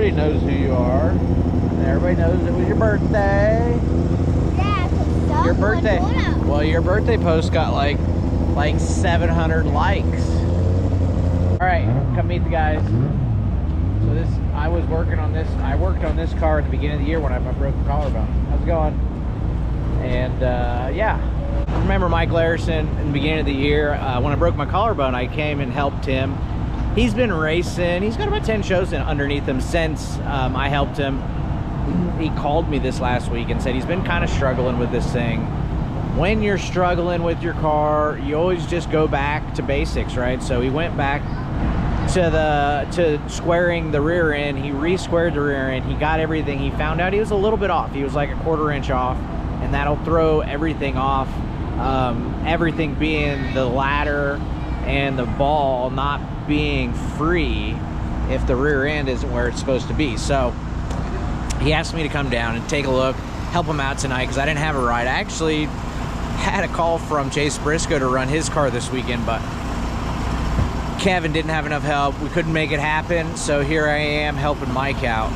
everybody knows who you are. Everybody knows it was your birthday. Yeah, Your birthday. Well, your birthday post got like 700 likes. All right, come meet the guys. So this, I was working on this. I worked on this car at the beginning of the year when I broke the collarbone. How's it going? And yeah, I remember Mike Larison in the beginning of the year when I broke my collarbone. I came and helped him. He's been racing. He's got about 10 shows underneath him since I helped him. He called me this last week and said he's been kind of struggling with this thing. When you're struggling with your car, you always just go back to basics, right? So he went back to squaring the rear end. He re-squared the rear end. He got everything. He found out he was a little bit off. He was like a 1/4 inch off, and that'll throw everything off. Everything being the ladder and the ball not being free if the rear end isn't where it's supposed to be. So he asked me to come down and take a look, help him out tonight because I didn't have a ride. I actually had a call from Chase Briscoe to run his car this weekend, but Kevin didn't have enough help. We couldn't make it happen, so here I am helping Mike out.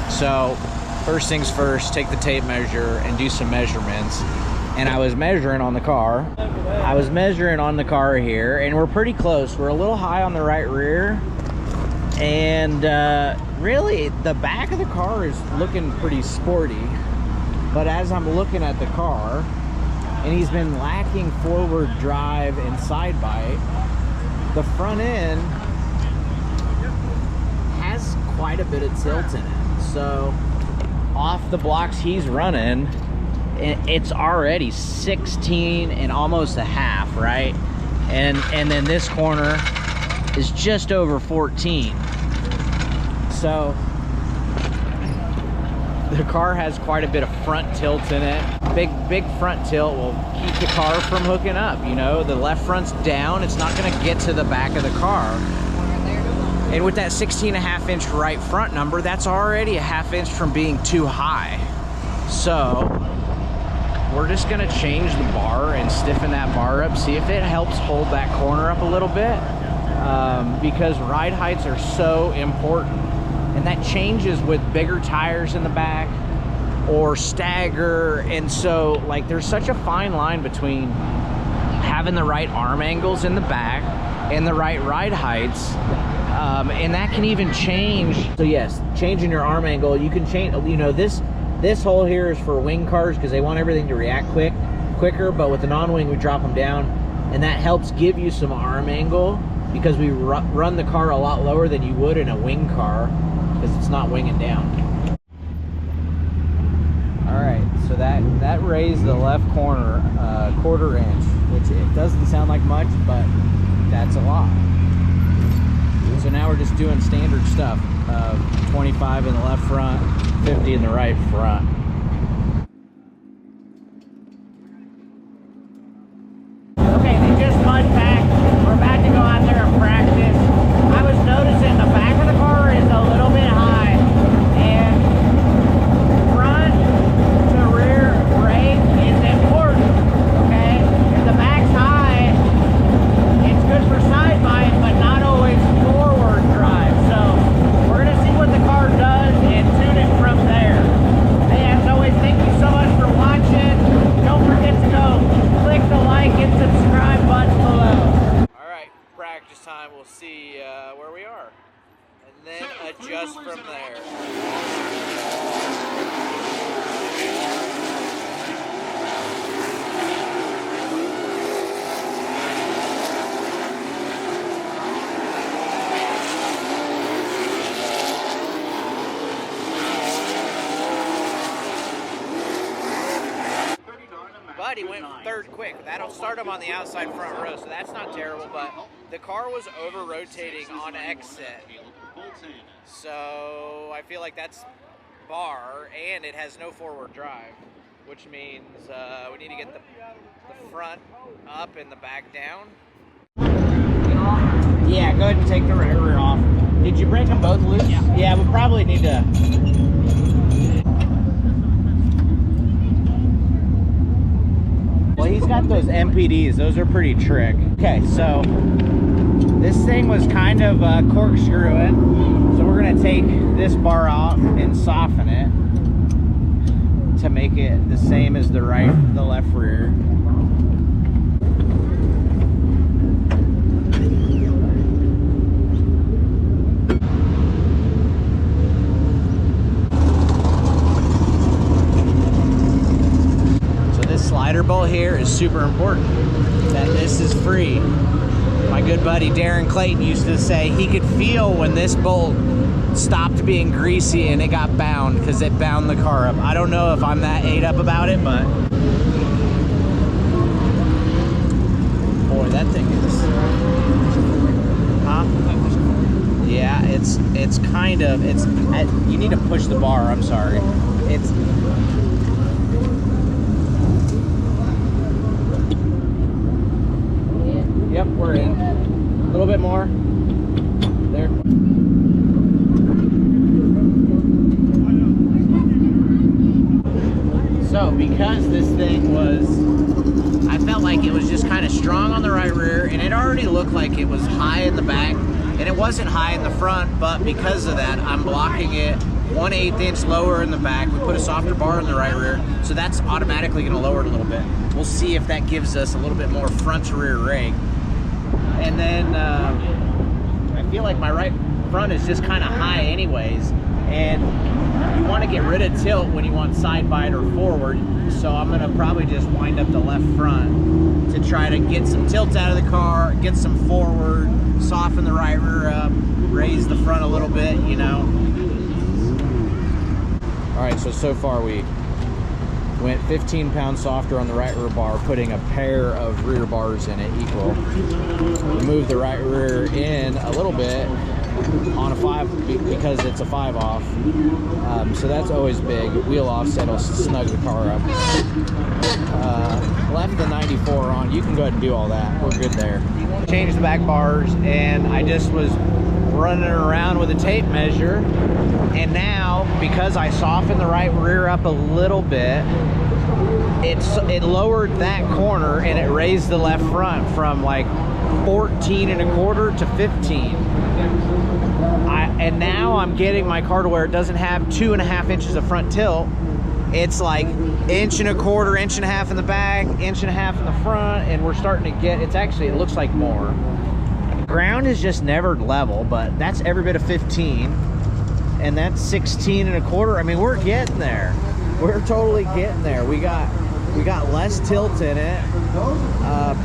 So first things first, take the tape measure and do some measurements. And I was measuring on the car. I was measuring on the car here, and we're pretty close. We're a little high on the right rear, and really the back of the car is looking pretty sporty. But as I'm looking at the car, and he's been lacking forward drive and side bite, the front end has quite a bit of tilt in it. So off the blocks he's running, it's already 16 and almost a half, right? And then this corner is just over 14. So the car has quite a bit of front tilt in it. Big front tilt will keep the car from hooking up. You know, the left front's down, it's not gonna get to the back of the car. And with that 16.5 inch right front number, that's already a 1/2 inch from being too high. So we're just gonna change the bar and stiffen that bar up, see if it helps hold that corner up a little bit, because ride heights are so important. And that changes with bigger tires in the back or stagger. And so like there's such a fine line between having the right arm angles in the back and the right ride heights. And that can even change. So yes, changing your arm angle, you can change, you know, this hole here is for wing cars because they want everything to react quicker, but with the non-wing we drop them down, and that helps give you some arm angle because we run the car a lot lower than you would in a wing car because it's not winging down. All right, so that raised the left corner 1/4 inch, which it doesn't sound like much, but that's a lot. So now we're just doing standard stuff, 25 in the left front, 50 in the right front. Okay, they just mud packed. We're about to go out there and practice. I was noticing the back of the car is a little bit high, and front to rear brake is important, okay? If the back's high, it's good for side bite, but not always forward drive. So we're gonna see what the car does and tune it from there. Hey, as always, thank you so much for watching. Don't forget to go click the like and subscribe button below. All right, practice time. We'll see where we are, and then adjust from there. But he went third quick. That'll start him on the outside front row, so that's not terrible, but the car was over-rotating on exit. So I feel like that's bar, and it has no forward drive, which means we need to get the front up and the back down. Yeah, go ahead and take the rear off. Did you break them both loose? Yeah, we probably need to... Well, he's got those MPDs. Those are pretty trick. Okay, so This thing was kind of corkscrewing, so we're gonna take this bar off and soften it to make it the same as the left rear. So this slider bolt here is super important, that this is free. My good buddy Darren Clayton used to say he could feel when this bolt stopped being greasy and it got bound because it bound the car up. I don't know if I'm that ate up about it, but boy, that thing is, huh? Yeah, it's kind of, you need to push the bar, I'm sorry. Yep, we're in. A little bit more. There. So, because this thing was, I felt like it was just kind of strong on the right rear, and it already looked like it was high in the back, and it wasn't high in the front, but because of that, I'm blocking it 1/8 inch lower in the back. We put a softer bar in the right rear, so that's automatically going to lower it a little bit. We'll see if that gives us a little bit more front to rear rake. And then I feel like my right front is just kind of high anyways, and you want to get rid of tilt when you want side bite or forward, so I'm going to probably just wind up the left front to try to get some tilt out of the car, get some forward, soften the right rear up, raise the front a little bit, you know. Alright, so far we went 15 pounds softer on the right rear bar, putting a pair of rear bars in it equal. We moved the right rear in a little bit on a 5 because it's a 5 off. So that's always big. Wheel offset will snug the car up. Left the 94 on. You can go ahead and do all that. We're good there. Changed the back bars, and I just was running around with a tape measure, and now because I softened the right rear up a little bit, it lowered that corner and it raised the left front from like 14 1/4 to 15. And now I'm getting my car to where it doesn't have 2.5 inches of front tilt. It's like 1 1/4 inches, 1.5 in the back, 1.5 inches in the front, and we're starting to get, it looks like more. Ground is just never level, but that's every bit of 15, and that's 16 1/4. I mean, we're getting there. We're totally getting there. We got less tilt in it.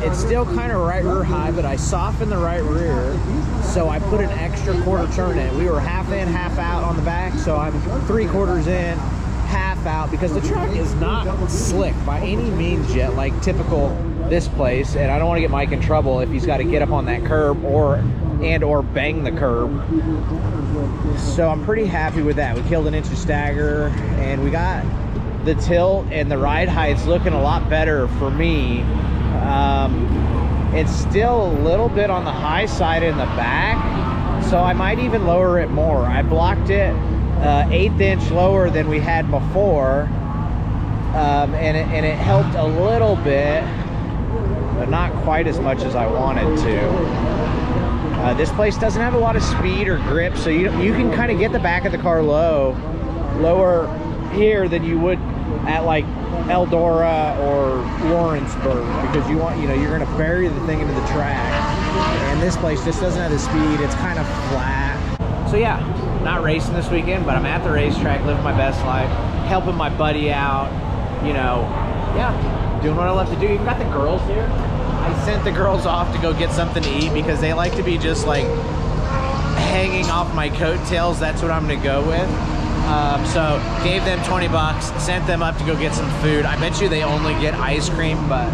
It's still kind of right rear high, but I softened the right rear, so I put an extra 1/4 turn in. We were half in, half out on the back, so I'm 3/4 in, half out, because the truck is not slick by any means yet, like typical this place, and I don't want to get Mike in trouble if he's got to get up on that curb or bang the curb. So I'm pretty happy with that. We killed 1 inch of stagger, and we got the tilt and the ride height's looking a lot better for me. It's still a little bit on the high side in the back, so I might even lower it more. I blocked it 1/8 inch lower than we had before, and it helped a little bit, but not quite as much as I wanted to. This place doesn't have a lot of speed or grip, so you can kind of get the back of the car lower here than you would at like Eldora or Lawrenceburg, because you're going to bury the thing into the track, and this place just doesn't have the speed. It's kind of flat. So yeah, not racing this weekend, but I'm at the racetrack living my best life, helping my buddy out, yeah, doing what I love to do. Even got the girls here. I sent the girls off to go get something to eat because they like to be just like hanging off my coattails. That's what I'm gonna go with. So gave them 20 bucks, sent them up to go get some food. I bet you they only get ice cream, but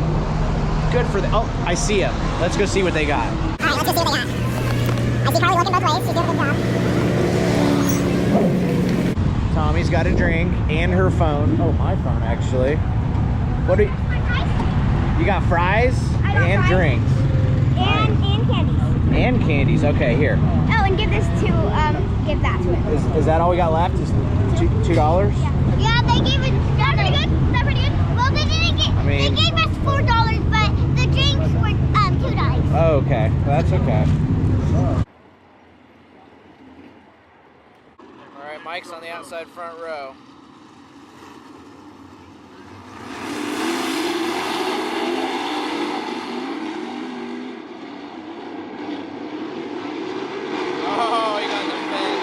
good for them. Oh, I see them. Let's go see what they got. All right, let's go see what they got. I see Carly looking both ways. She's doing a good job. Tommy's got a drink and her phone. Oh, my phone actually. What do you got? Fries and fries. Drinks. And candies. And candies. Okay, here. Oh, and give this to give that to him. Is that all we got left? Is $2? Yeah, they gave it. That's pretty good. That's pretty good. Well, they didn't get. They gave us $4, but the drinks were $2. Oh, okay. That's okay. All right, Mike's on the outside front row. Oh, he got the fence.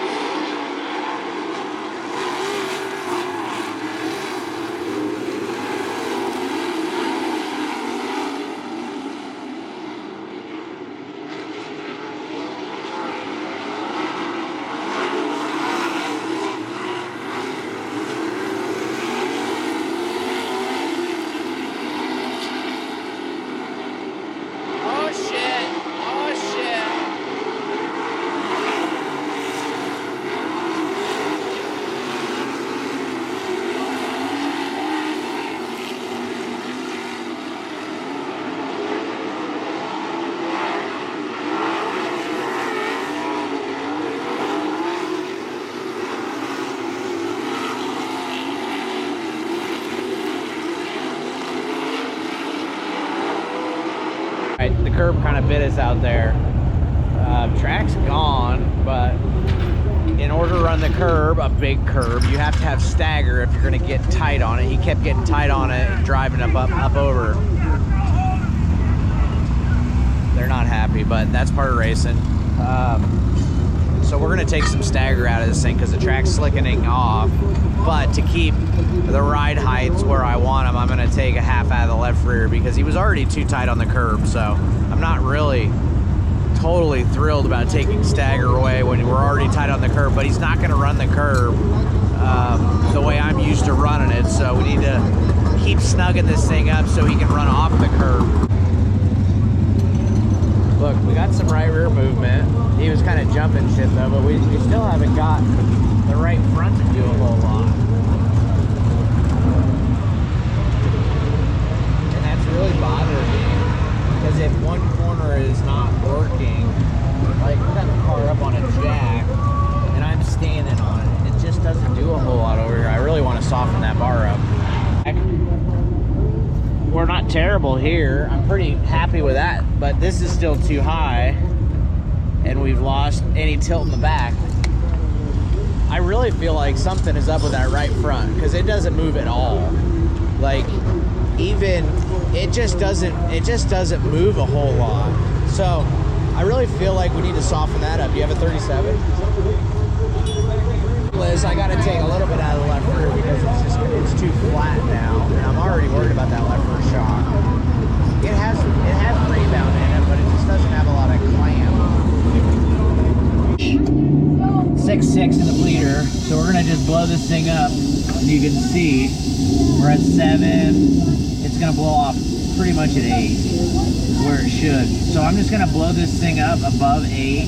Oh shit! Oh shit! Right, the curb kind of bit us out there. Track's gone, but in order to run the curb, a big curb, you have to have stagger if you're going to get tight on it. He kept getting tight on it and driving up over. They're not happy, but that's part of racing. So we're going to take some stagger out of this thing because the track's slickening off. But to keep the ride heights where I want them, I'm going to take a half out of the left rear because he was already too tight on the curb. So I'm not really totally thrilled about taking stagger away when we're already tight on the curb, but he's not going to run the curb the way I'm used to running it. So we need to keep snugging this thing up so he can run off the curb. Look, we got some right rear movement. He was kind of jumping shit though, but we still haven't got the right front to do a whole lot. And that's really bothering me. Because if one corner is not working, like we got the car up on a jack, and I'm standing on it, it just doesn't do a whole lot over here. I really want to soften that bar up. We're not terrible here. I'm pretty happy with that, but this is still too high, and we've lost any tilt in the back. I really feel like something is up with that right front because it doesn't move at all. Like, even it just doesn't move a whole lot. So I really feel like we need to soften that up. Do you have a 37? Liz, I got to take a little bit out of the left rear because it's too flat now, and I'm already worried about that left rear shock. It has rebound in it, but it just doesn't have a lot of clamp. 6.6 in the bleeder, so we're gonna just blow this thing up. You can see we're at 7. It's gonna blow off pretty much at 8, where it should. So I'm just gonna blow this thing up above 8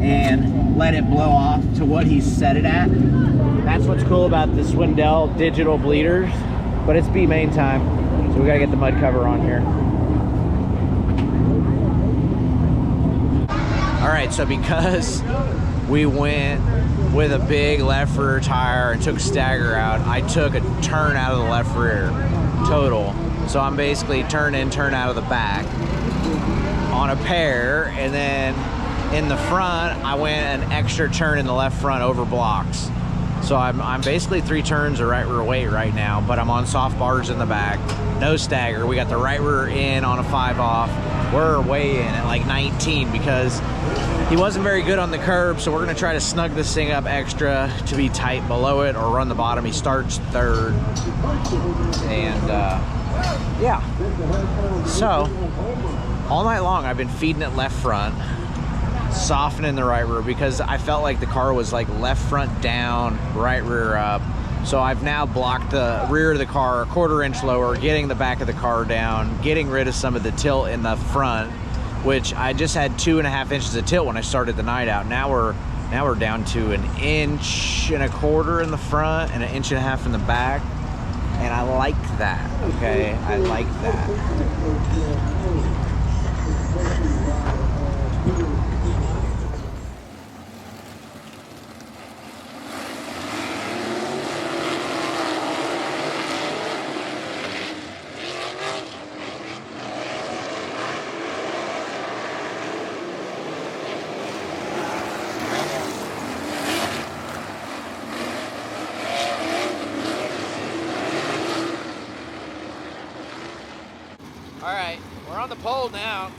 and let it blow off to what he set it at. That's what's cool about the Swindell digital bleeders, but it's B main time, so we gotta get the mud cover on here. All right, so because we went with a big left rear tire and took stagger out, I took a turn out of the left rear total. So I'm basically turn in, turn out of the back on a pair, and then in the front, I went an extra turn in the left front over blocks. So I'm basically 3 turns of right rear weight right now, but I'm on soft bars in the back, no stagger. We got the right rear in on a 5 off. We're way in at like 19 because he wasn't very good on the curb, so we're gonna try to snug this thing up extra to be tight below it or run the bottom. He starts 3rd, and yeah. So all night long I've been feeding it left front, softening the right rear because I felt like the car was like left front down, right rear up. So I've now blocked the rear of the car a 1/4 inch lower, getting the back of the car down, getting rid of some of the tilt in the front, which I just had 2.5 inches of tilt when I started the night out. Now we're down to 1.25 inches in the front and 1.5 inches in the back. And I like that, okay? I like that. pole now.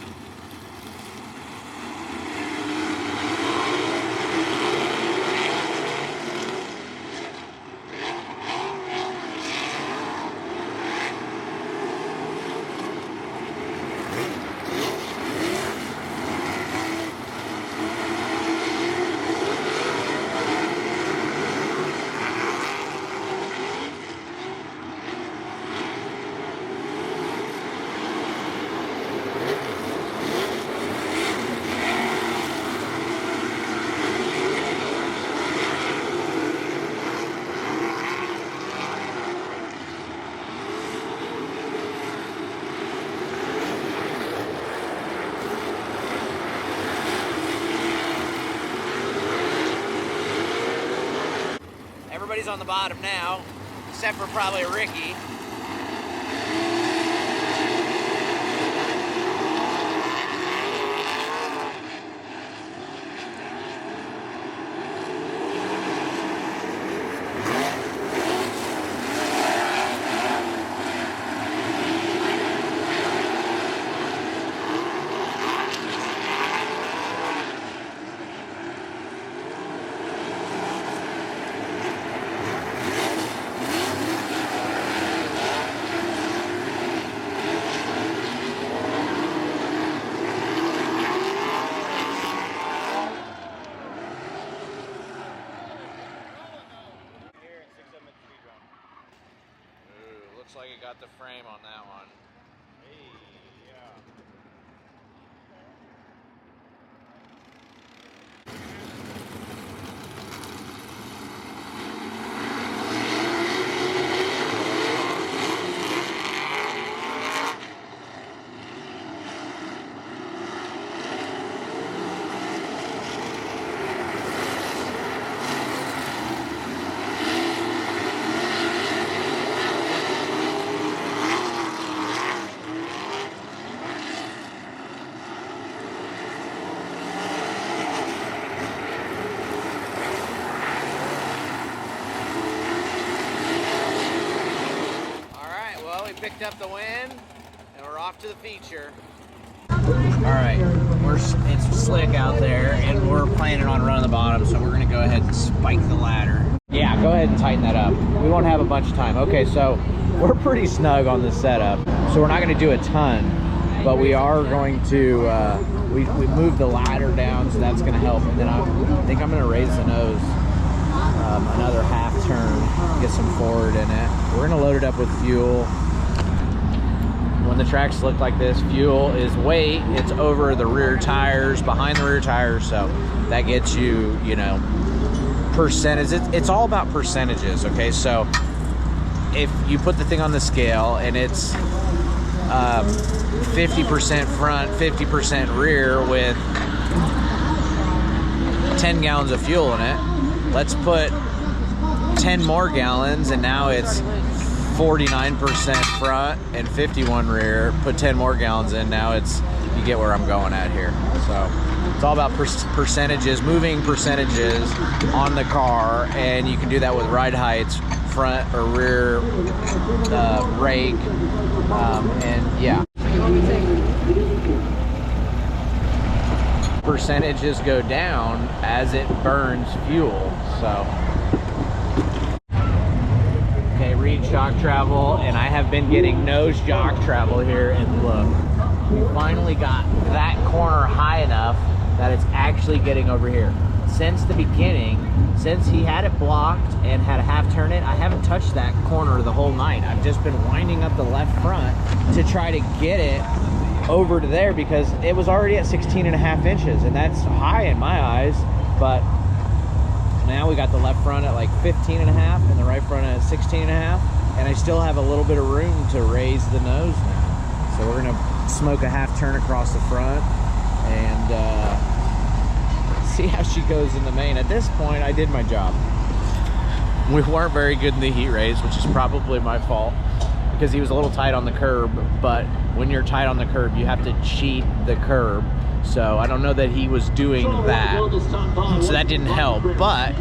Everybody's on the bottom now, except for probably Ricky. Looks like it got the frame on that one. Hey, yeah. Picked up the win, and we're off to the feature. All right, it's slick out there, and we're planning on running the bottom, so we're gonna go ahead and spike the ladder. Yeah, go ahead and tighten that up. We won't have a bunch of time. Okay, so we're pretty snug on this setup, so we're not gonna do a ton, but we are going to, we moved the ladder down, so that's gonna help, and then I think I'm gonna raise the nose another half turn, get some forward in it. We're gonna load it up with fuel. When the tracks look like this, fuel is weight. It's over the rear tires, behind the rear tires, so that gets you, you know, percentage. It's all about percentages, okay? So if you put the thing on the scale and it's 50% front, 50% rear with 10 gallons of fuel in it, let's put 10 more gallons, and now it's 49% front and 51 rear. Put 10 more gallons in, now it's, you get where I'm going at here. So it's all about percentages, moving percentages on the car, and you can do that with ride heights, front or rear, rake, and yeah. Percentages go down as it burns fuel, so. Okay, read shock travel, and I have been getting no shock travel here, and look, we finally got that corner high enough that it's actually getting over here. Since the beginning, since he had it blocked and had a half turn it, I haven't touched that corner the whole night. I've just been winding up the left front to try to get it over to there, because it was already at 16.5 inches, and that's high in my eyes. But now we got the left front at like 15.5 and the right front at 16.5, and I still have a little bit of room to raise the nose now. So we're gonna smoke a half turn across the front and see how she goes in the main. At this point, I did my job. We weren't very good in the heat race, which is probably my fault, because he was a little tight on the curb, but when you're tight on the curb, you have to cheat the curb. So I don't know that he was doing that, so that didn't help, but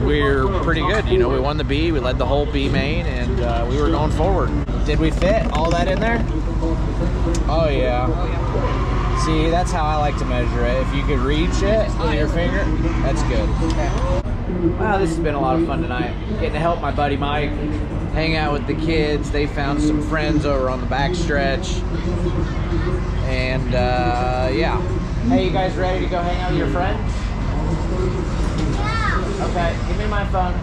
we're pretty good. You know, we won the B, we led the whole B main, and we were going forward. Did we fit all that in there? Oh yeah. See, that's how I like to measure it. If you could reach it with your finger, that's good. Wow, this has been a lot of fun tonight. Getting to help my buddy Mike hang out with the kids. They found some friends over on the back stretch. And yeah. Hey, you guys ready to go hang out with your friends? Yeah. Okay, give me my phone.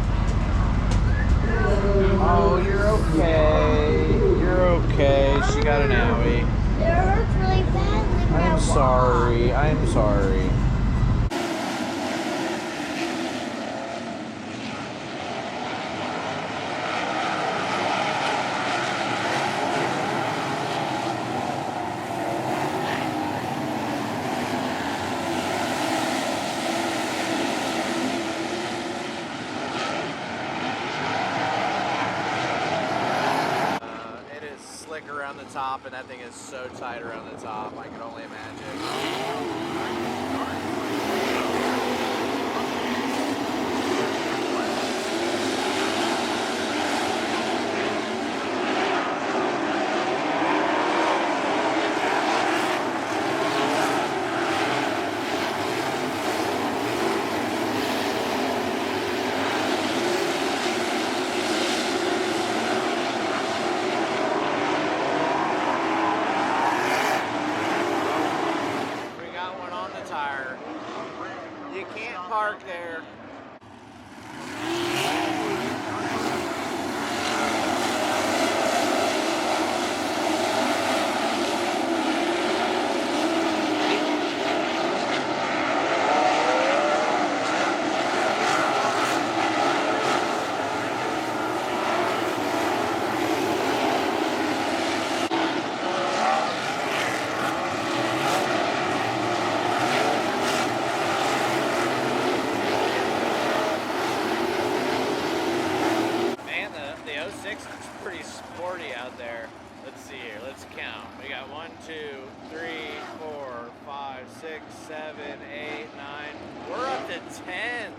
Oh, you're okay. You're okay. She got an owie. It hurts really badly when I I'm walk. sorry. I'm sorry. It is slick around the top, and that thing is so tight around the top. I can only imagine. We got one on the tire. You can't park there. Man, the 06 is pretty sporty out there. Let's see here. Let's count. We got 1, 2, 3, 4, 5, 6, 7, 8, 9. We're up to 10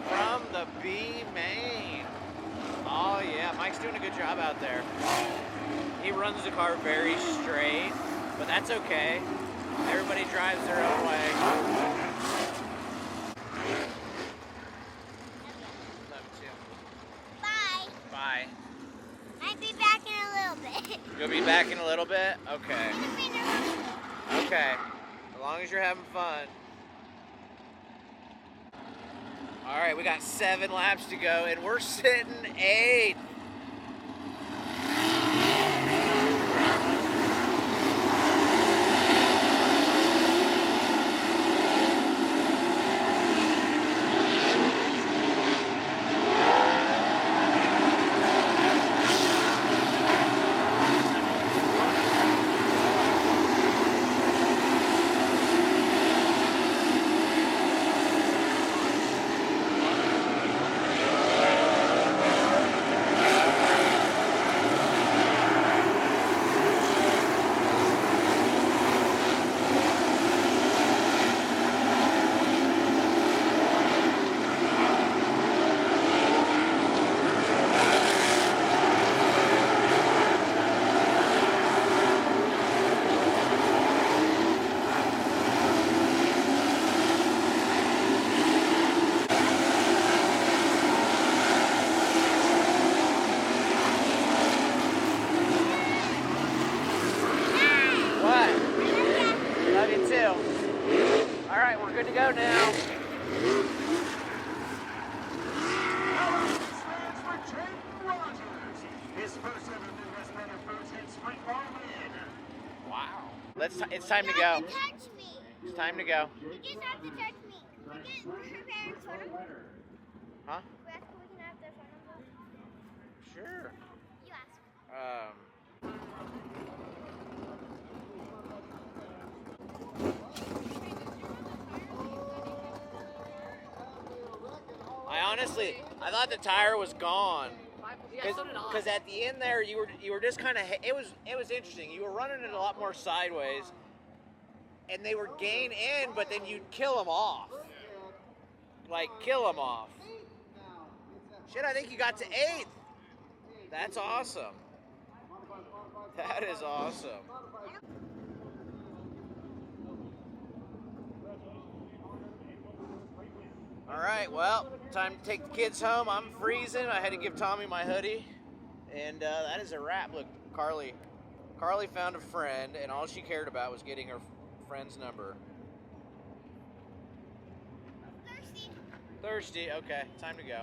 from the B main. Oh yeah, Mike's doing a good job out there. He runs the car very straight, but that's okay. Everybody drives their own way. Love you too. Bye. Bye. I'll be back in a little bit. You'll be back in a little bit? Okay. In a minute. Okay. As long as you're having fun. All right, we got 7 laps to go, and we're sitting 8th. Good to go now. Wow. It's time to go. Touch me. It's time to go. You just have to touch me. We can her parents phone number. Huh? We ask if we can have their phone number. Sure. You ask. I thought the tire was gone. Because at the end there, you were just kind of, it was interesting. You were running it a lot more sideways, and they were gain in, but then you'd kill them off. Like, kill them off. Shit, I think you got to 8th. That's awesome. That is awesome. All right, well, time to take the kids home. I'm freezing. I had to give Tommy my hoodie. And that is a wrap. Look, Carly found a friend, and all she cared about was getting her friend's number. Thirsty. Thirsty? Okay, time to go.